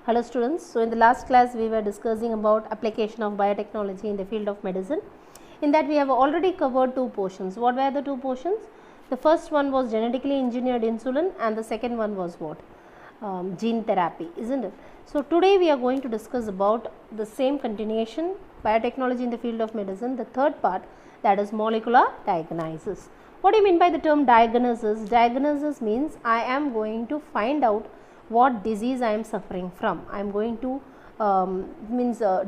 Hello students, so in the last class we were discussing about application of biotechnology in the field of medicine. In that we have already covered two portions. What were the two portions? The first one was genetically engineered insulin and the second one was what? Gene therapy, isn't it? So today we are going to discuss about the same continuation, biotechnology in the field of medicine, the third part, that is molecular diagnosis. What do you mean by the term diagnosis? Diagnosis means I am going to find out what disease I am suffering from. I am going to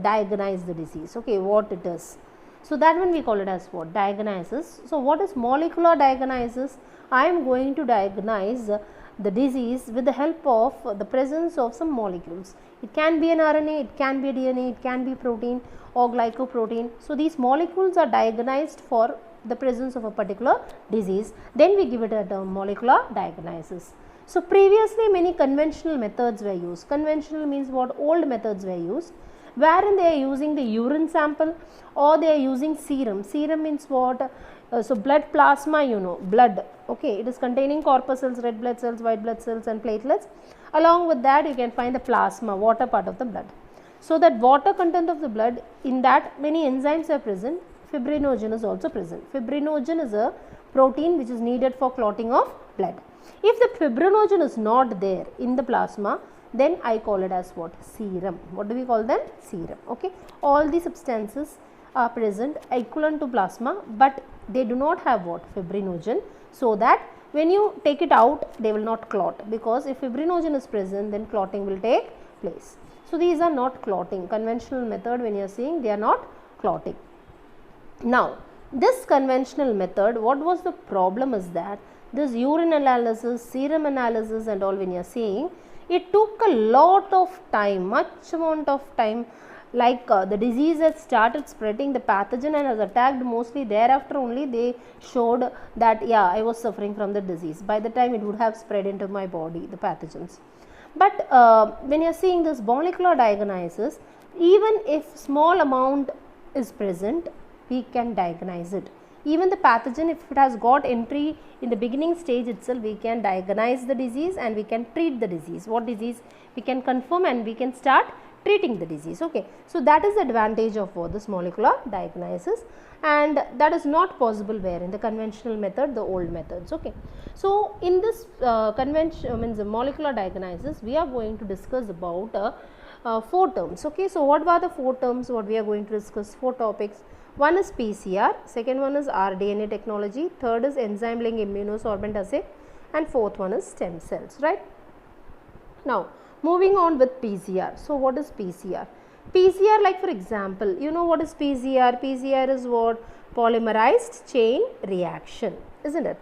diagnose the disease, okay, what it is. So that one we call it as what? Diagnosis. So what is molecular diagnosis? I am going to diagnose the disease with the help of the presence of some molecules. It can be an RNA, it can be a DNA, it can be protein or glycoprotein. So these molecules are diagnosed for the presence of a particular disease. Then we give it a term molecular diagnosis. So previously many conventional methods were used. Conventional means what? Old methods were used, wherein they are using the urine sample or they are using serum. Serum means what? So blood plasma, you know, blood, okay, it is containing corpuscles, red blood cells, white blood cells and platelets. Along with that you can find the plasma, water part of the blood. So that water content of the blood, in that many enzymes are present. Fibrinogen is also present. Fibrinogen is a protein which is needed for clotting of blood. If the fibrinogen is not there in the plasma, then I call it as what? Serum. What do we call them? Serum. Okay. All the substances are present equivalent to plasma, but they do not have what? Fibrinogen. So that when you take it out, they will not clot, because if fibrinogen is present, then clotting will take place. So these are not clotting. Conventional method, when you are seeing, they are not clotting. Now, this conventional method, what was the problem is that this urine analysis, serum analysis and all, when you are seeing, it took a lot of time, much amount of time, like the disease has started spreading, the pathogen and has attacked mostly, thereafter only they showed that yeah, I was suffering from the disease. By the time it would have spread into my body, the pathogens. But when you are seeing this molecular diagnosis, even if small amount is present, we can diagnose it. Even the pathogen, if it has got entry in the beginning stage itself, we can diagnose the disease and we can treat the disease. What disease? We can confirm and we can start treating the disease. Okay. So that is the advantage of this molecular diagnosis, and that is not possible where in the conventional method, the old methods. Okay. So in this the molecular diagnosis, we are going to discuss about 4 terms. Okay. So what were the 4 terms? What we are going to discuss? 4 topics. One is PCR, second one is rDNA technology, third is enzyme linked immunosorbent assay, and fourth one is stem cells, right? Now, moving on with PCR. So, what is PCR? PCR, like for example, you know what is PCR? PCR is what? Polymerized chain reaction, isn't it?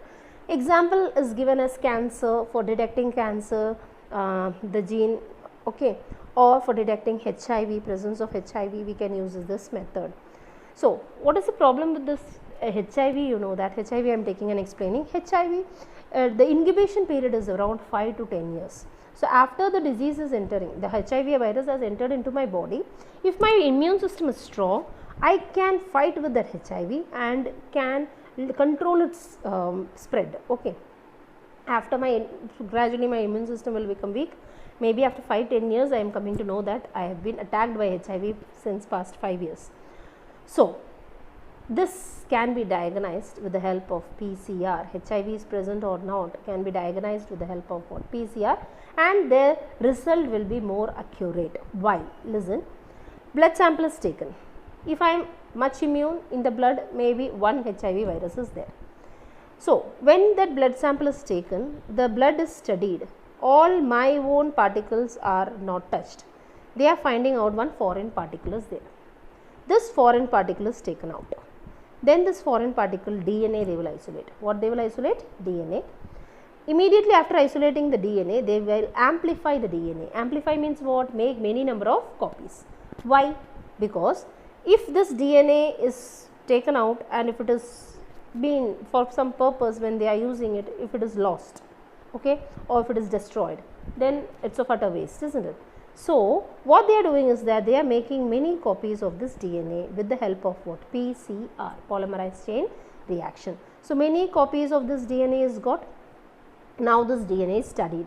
Example is given as cancer. For detecting cancer, the gene, okay, or for detecting HIV, presence of HIV, we can use this method. So, what is the problem with this HIV? You know that HIV I am taking and explaining. HIV, the incubation period is around 5 to 10 years. So, after the disease is entering, the HIV virus has entered into my body, if my immune system is strong, I can fight with that HIV and can control its spread. Okay. After gradually my immune system will become weak. Maybe after 5-10 years, I am coming to know that I have been attacked by HIV since past 5 years. So, this can be diagnosed with the help of PCR. HIV is present or not can be diagnosed with the help of what? PCR, and the result will be more accurate. Why? Listen, blood sample is taken. If I am much immune in the blood, maybe one HIV virus is there. So, when that blood sample is taken, the blood is studied. All my own particles are not touched. They are finding out one foreign particle is there. This foreign particle is taken out. Then this foreign particle DNA they will isolate. What they will isolate? DNA. Immediately after isolating the DNA, they will amplify the DNA. Amplify means what? Make many number of copies. Why? Because if this DNA is taken out and if it is been for some purpose when they are using it, if it is lost, okay, or if it is destroyed, then it's of utter waste, isn't it? So, what they are doing is that they are making many copies of this DNA with the help of what? PCR, polymerized chain reaction. So, many copies of this DNA is got. Now, this DNA is studied.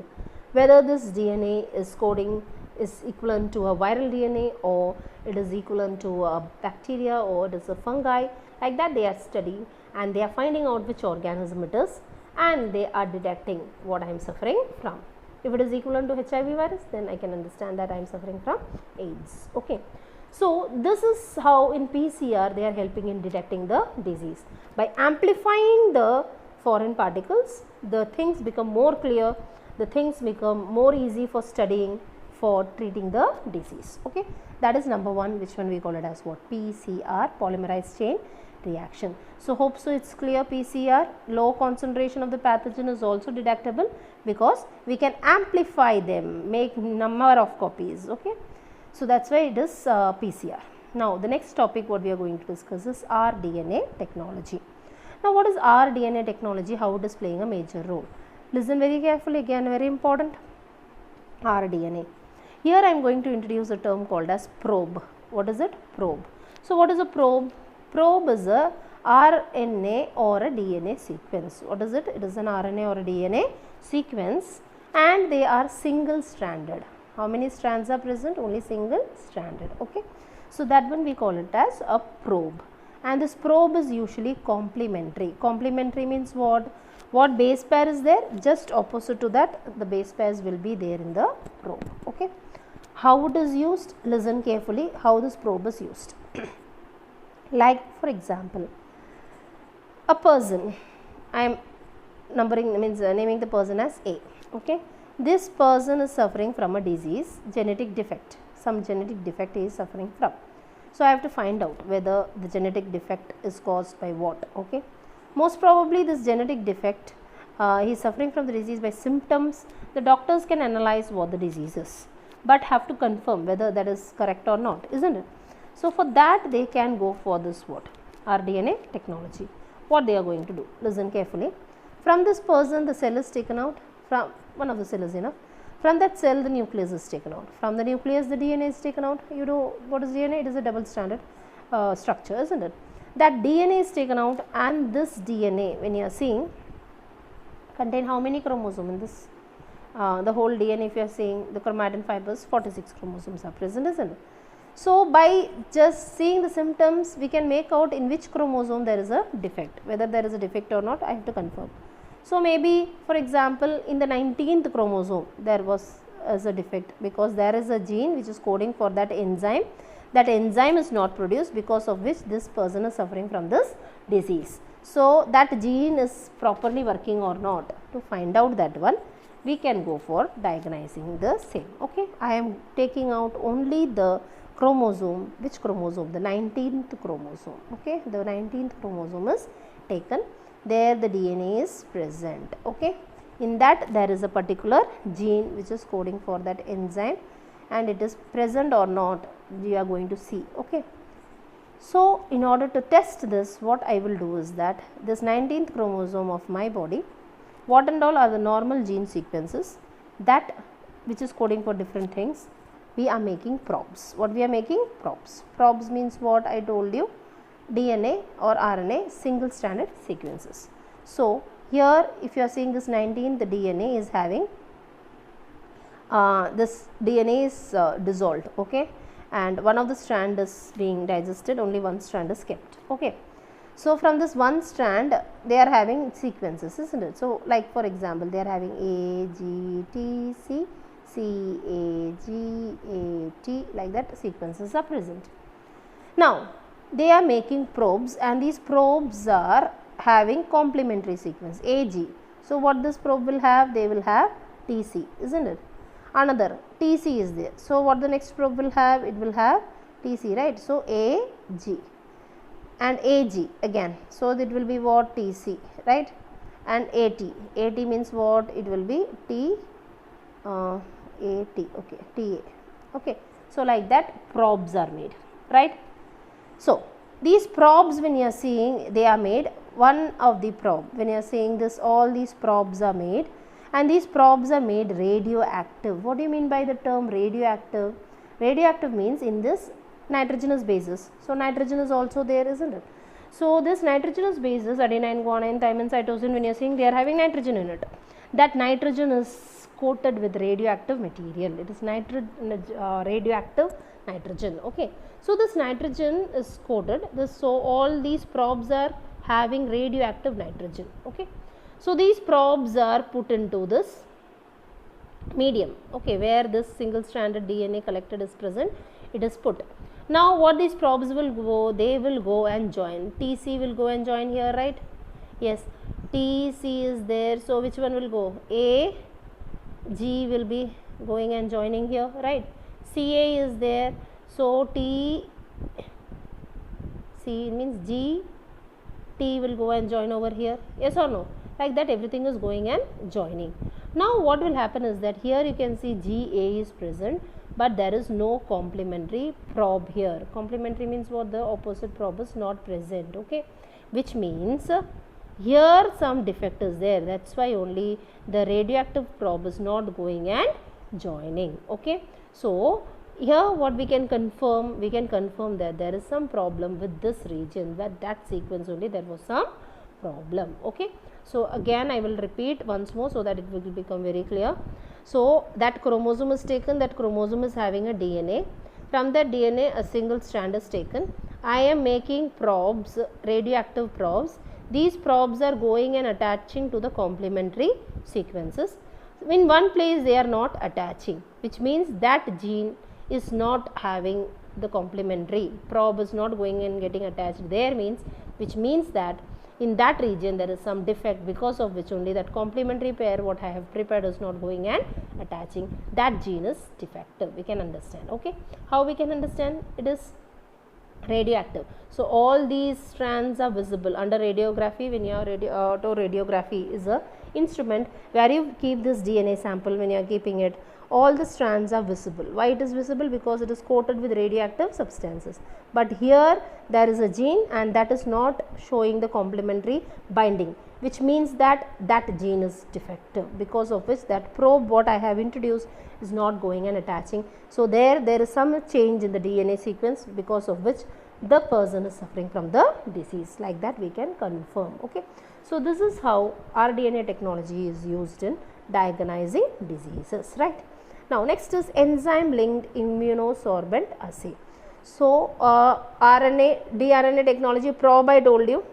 Whether this DNA is coding is equivalent to a viral DNA, or it is equivalent to a bacteria, or it is a fungi. Like that they are studying, and they are finding out which organism it is, and they are detecting what I am suffering from. If it is equivalent to HIV virus, then I can understand that I am suffering from AIDS. Okay. So this is how in PCR they are helping in detecting the disease. By amplifying the foreign particles, the things become more clear, the things become more easy for studying, for treating the disease. Okay. That is number one, which one we call it as what? PCR, polymerase chain reaction. So hope so it's clear. PCR, low concentration of the pathogen, is also detectable because we can amplify them, make number of copies. Okay. So that's why it is PCR. Now the next topic what we are going to discuss is rDNA technology. Now what is rDNA technology, how it is playing a major role? Listen very carefully, again very important. rDNA. Here I am going to introduce a term called as probe. What is it? Probe. So what is a probe? Probe is a RNA or a DNA sequence. What is it? It is an RNA or a DNA sequence, and they are single stranded. How many strands are present? Only single stranded. Okay. So that one we call it as a probe, and this probe is usually complementary. Complementary means what? What base pair is there? Just opposite to that, the base pairs will be there in the probe. Okay. How it is used? Listen carefully how this probe is used. Like for example, a person, I am naming the person as A. Okay. This person is suffering from a disease, genetic defect. Some genetic defect he is suffering from. So I have to find out whether the genetic defect is caused by what. Okay. Most probably this genetic defect, he is suffering from the disease by symptoms. The doctors can analyze what the disease is, but have to confirm whether that is correct or not, isn't it? So for that they can go for this what? rDNA technology. What they are going to do? Listen carefully. From this person the cell is taken out. From one of the cell is enough. From that cell the nucleus is taken out. From the nucleus the DNA is taken out. You know what is DNA? It is a double stranded structure, isn't it? That DNA is taken out, and this DNA, when you are seeing, contain how many chromosomes in this? The whole DNA, if you are seeing the chromatin fibers, 46 chromosomes are present, isn't it? So by just seeing the symptoms, we can make out in which chromosome there is a defect. Whether there is a defect or not, I have to confirm. So maybe for example in the 19th chromosome there was a defect, because there is a gene which is coding for that enzyme. That enzyme is not produced, because of which this person is suffering from this disease. So that gene is properly working or not. To find out that one, we can go for diagnosing the same. Okay, I am taking out only the chromosome. Which chromosome? The 19th chromosome. Okay, the 19th chromosome is taken. There the DNA is present. Okay, in that there is a particular gene which is coding for that enzyme, and it is present or not, we are going to see. Okay. So in order to test this, what I will do is that this 19th chromosome of my body, what and all are the normal gene sequences, that which is coding for different things, we are making probes. What we are making? Probes. Probes means what I told you, DNA or RNA single stranded sequences. So here if you are seeing this 19, the DNA is having this DNA is dissolved. Okay, and one of the strand is being digested, only one strand is kept. Okay, so from this one strand they are having sequences, isn't it? So like for example they are having A, G, T, C, C, A, G, A, T, like that sequences are present. Now they are making probes, and these probes are having complementary sequence AG. So what this probe will have? They will have TC, isn't it? Another TC is there. So what the next probe will have? It will have TC, right? So AG and AG again. So it will be what? TC, right? And AT. AT means what? It will be T AT. Okay, TA. Okay. So like that probes are made, right? So these probes, when you are seeing, they are made. One of the probe, when you are saying this, all these probes are made, and these probes are made radioactive. What do you mean by the term radioactive? Radioactive means in this nitrogenous bases. So nitrogen is also there, isn't it? So this nitrogenous bases, adenine, guanine, thymine, cytosine, when you are seeing, they are having nitrogen in it. That nitrogen is coated with radioactive material. It is radioactive nitrogen. Okay, so this nitrogen is coated. So all these probes are having radioactive nitrogen. Okay, so these probes are put into this medium, okay, where this single stranded DNA collected is present, it is put. Now what these probes will go, they will go and join. TC will go and join here, right? Yes, TC is there, so which one will go? A, G will be going and joining here, right? CA is there, so T, C means G, T will go and join over here, yes or no? Like that everything is going and joining. Now what will happen is that here you can see GA is present, but there is no complementary probe here. Complementary means what? The opposite probe is not present, okay, which means here some defect is there. That's why only the radioactive probe is not going and joining, okay. So here what we can confirm that there is some problem with this region, that sequence only there was some problem, okay. So again I will repeat once more so that it will become very clear. So that chromosome is taken, that chromosome is having a DNA. From that DNA a single strand is taken. I am making probes, radioactive probes. These probes are going and attaching to the complementary sequences. In one place they are not attaching, which means that gene is not having the complementary probe, is not going and getting attached there, which means that in that region there is some defect, because of which only that complementary pair what I have prepared is not going and attaching. That gene is defective. We can understand, okay. How we can understand? It is radioactive. So all these strands are visible under radiography. When you are autoradiography is a instrument where you keep this DNA sample. When you are keeping it, all the strands are visible. Why it is visible? Because it is coated with radioactive substances. But here there is a gene and that is not showing the complementary binding, which means that that gene is defective, because of which that probe what I have introduced is not going and attaching. So there is some change in the DNA sequence, because of which the person is suffering from the disease. Like that we can confirm, okay. So this is how rDNA technology is used in diagnosing diseases, right. Now next is enzyme linked immunosorbent assay. So dRNA technology probe I told you.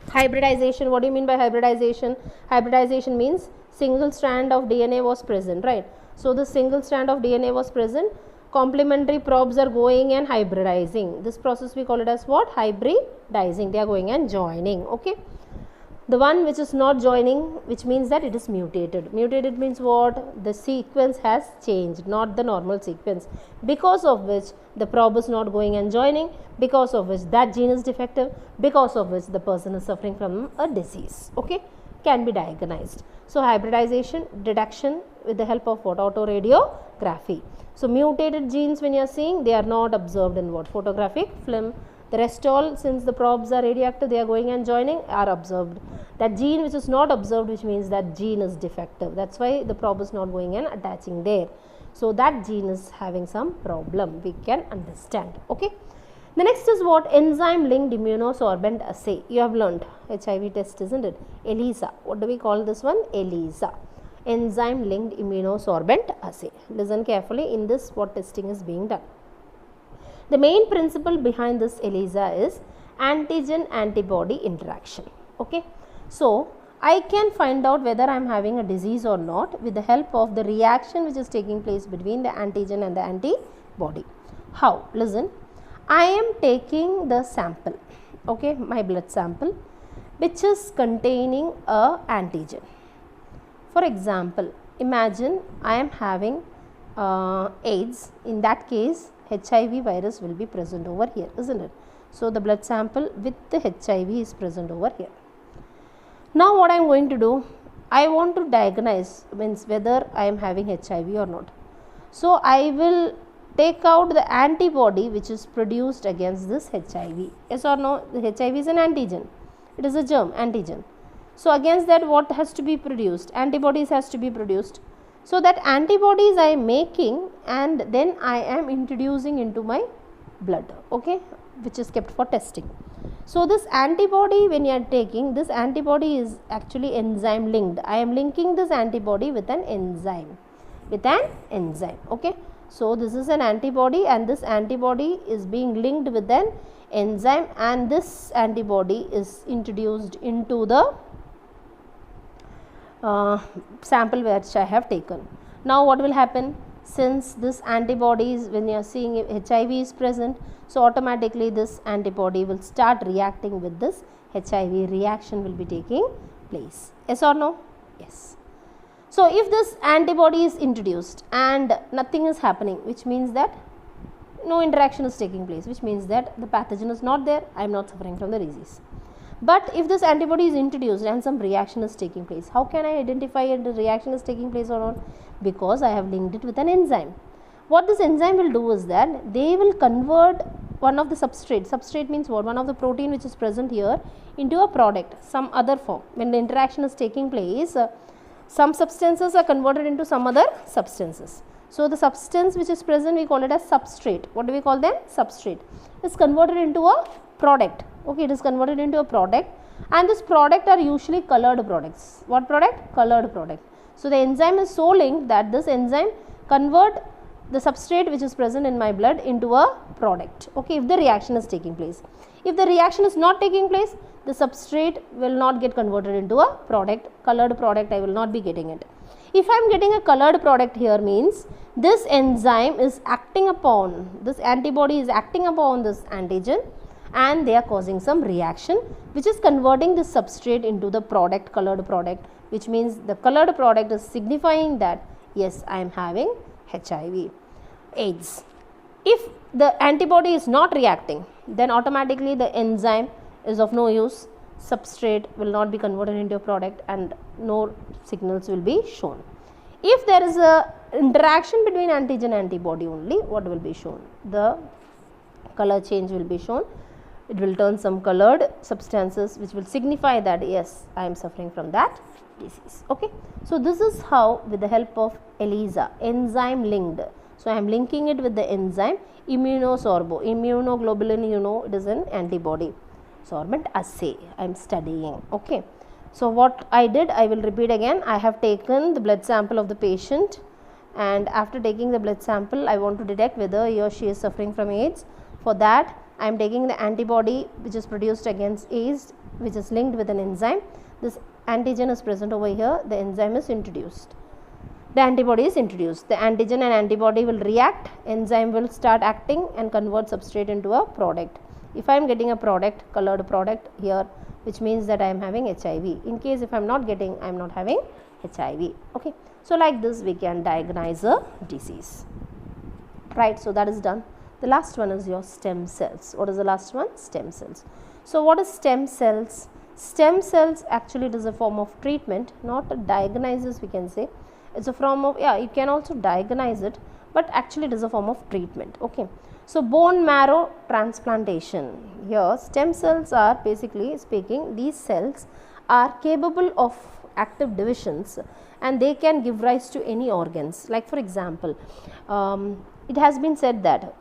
Hybridization, what do you mean by hybridization? Hybridization means single strand of DNA was present, right. So the single strand of DNA was present, complementary probes are going and hybridizing. This process we call it as what? Hybridizing. They are going and joining, okay. The one which is not joining, which means that it is mutated. Mutated means what? The sequence has changed, not the normal sequence, because of which the probe is not going and joining, because of which that gene is defective, because of which the person is suffering from a disease, okay, can be diagnosed. So hybridization, detection with the help of what? Autoradiography. So mutated genes when you are seeing, they are not observed in what? Photographic film. The rest all, since the probes are radioactive, they are going and joining, are observed. That gene which is not observed, which means that gene is defective. That's why the probe is not going and attaching there. So that gene is having some problem, we can understand, okay. The next is what? Enzyme linked immunosorbent assay. You have learned HIV test, isn't it? ELISA. What do we call this one? ELISA. Enzyme linked immunosorbent assay. Listen carefully, in this what testing is being done. The main principle behind this ELISA is antigen antibody interaction, okay. So I can find out whether I am having a disease or not with the help of the reaction which is taking place between the antigen and the antibody. How? Listen, I am taking the sample, okay, my blood sample, which is containing a antigen. For example, imagine I am having AIDS. In that case, HIV virus will be present over here, isn't it? So the blood sample with the HIV is present over here. Now what I am going to do, I want to diagnose, means whether I am having HIV or not. So I will take out the antibody which is produced against this HIV. Yes or no? The HIV is an antigen. It is a germ, antigen. So against that what has to be produced? Antibodies has to be produced. So that antibodies I am making and then I am introducing into my blood, okay. which is kept for testing. So this antibody, when you are taking, this antibody is actually enzyme linked. I am linking this antibody with an enzyme, okay. So this is an antibody, and this antibody is being linked with an enzyme, and this antibody is introduced into the sample which I have taken. Now what will happen? Since this antibodies, when you are seeing HIV is present, so automatically this antibody will start reacting with this HIV. Reaction will be taking place. Yes or no? Yes. So if this antibody is introduced and nothing is happening, which means that no interaction is taking place, which means that the pathogen is not there, I am not suffering from the disease. But if this antibody is introduced and some reaction is taking place, how can I identify if the reaction is taking place or not? Because I have linked it with an enzyme. What this enzyme will do is that they will convert one of the substrate means what? One of the protein which is present here into a product, some other form. When the interaction is taking place, some substances are converted into some other substances. So the substance which is present, we call it as substrate. What do we call them? Substrate. Is converted into a product. Okay, it is converted into a product, and this product are usually colored products. What product? Colored product. So the enzyme is so linked that this enzyme convert the substrate which is present in my blood into a product. Okay, if the reaction is taking place. If the reaction is not taking place, the substrate will not get converted into a product. Colored product, I will not be getting it. If I am getting a colored product here, means this enzyme is acting upon, this antibody is acting upon this antigen, and they are causing some reaction which is converting this substrate into the product, colored product, which means the colored product is signifying that yes, I am having HIV, AIDS. If the antibody is not reacting, then automatically the enzyme is of no use, substrate will not be converted into a product, and no signals will be shown. If there is a interaction between antigen and antibody only, what will be shown? The color change will be shown. It will turn some colored substances which will signify that yes, I am suffering from that disease. Okay. So this is how, with the help of ELISA, enzyme linked. So I am linking it with the enzyme immunosorbo. Immunoglobulin, you know, it is an antibody sorbent assay I am studying. Okay. So what I did, I will repeat again. I have taken the blood sample of the patient, and after taking the blood sample, I want to detect whether he or she is suffering from AIDS. For that, I am taking the antibody which is produced against AIDS, which is linked with an enzyme. This antigen is present over here, the enzyme is introduced. The antibody is introduced. The antigen and antibody will react, enzyme will start acting and convert substrate into a product. If I am getting a product, colored product here, which means that I am having HIV. In case if I am not getting, I am not having HIV. Okay. So like this we can diagnose a disease. Right. So that is done. The last one is your stem cells. What is the last one? Stem cells. So what is stem cells? Stem cells, actually it is a form of treatment, not a diagnosis we can say. It's a form of, yeah, you can also diagnose it, but actually it is a form of treatment. Okay. So bone marrow transplantation. Here stem cells are, basically speaking, these cells are capable of active divisions and they can give rise to any organs. Like for example, it has been said that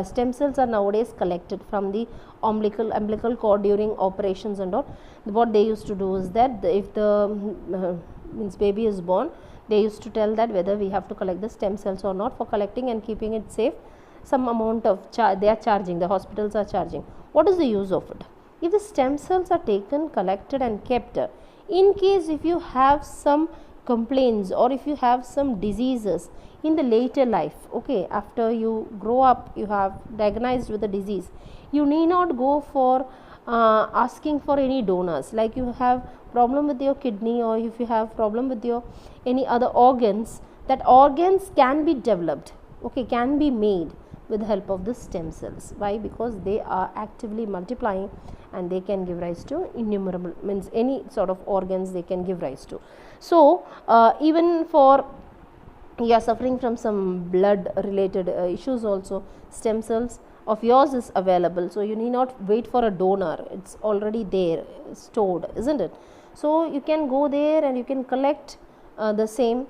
stem cells are nowadays collected from the umbilical cord during operations and all. What they used to do is that if the means baby is born, they used to tell that whether we have to collect the stem cells or not. For collecting and keeping it safe, some amount of they are charging, the hospitals are charging. What is the use of it? If the stem cells are taken, collected and kept, in case if you have some complaints or if you have some diseases in the later life, okay, after you grow up, you have diagnosed with the disease, you need not go for asking for any donors. Like you have problem with your kidney, or if you have problem with your any other organs, that organs can be developed, okay, can be made with the help of the stem cells. Why? Because they are actively multiplying and they can give rise to innumerable, means any sort of organs they can give rise to. So even for you are suffering from some blood related issues also, stem cells of yours is available. So you need not wait for a donor, it's already there, stored, isn't it? So you can go there and you can collect the same,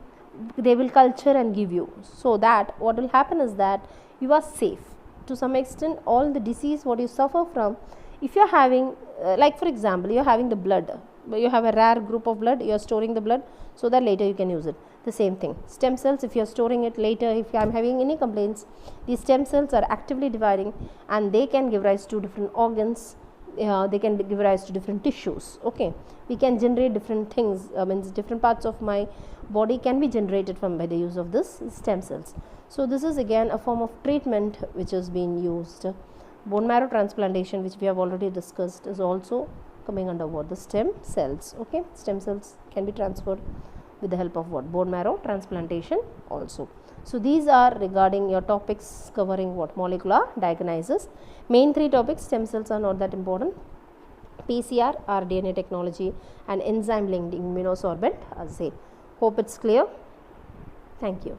they will culture and give you. So that what will happen is that you are safe. to some extent all the disease what you suffer from, if you are having like for example you are having the blood, you have a rare group of blood, you are storing the blood so that later you can use it. The same thing, stem cells, if you are storing it later, if I am having any complaints, these stem cells are actively dividing and they can give rise to different organs, they can give rise to different tissues. Okay, we can generate different things, means different parts of my body can be generated from by the use of this stem cells. So this is again a form of treatment which is being used. Bone marrow transplantation, which we have already discussed, is also coming under what, the stem cells. Okay, stem cells can be transferred with the help of what, bone marrow transplantation also. So these are regarding your topics covering what, molecular diagnosis. Main three topics, stem cells are not that important, PCR, rDNA technology, and enzyme linked immunosorbent assay. Hope it's clear. Thank you.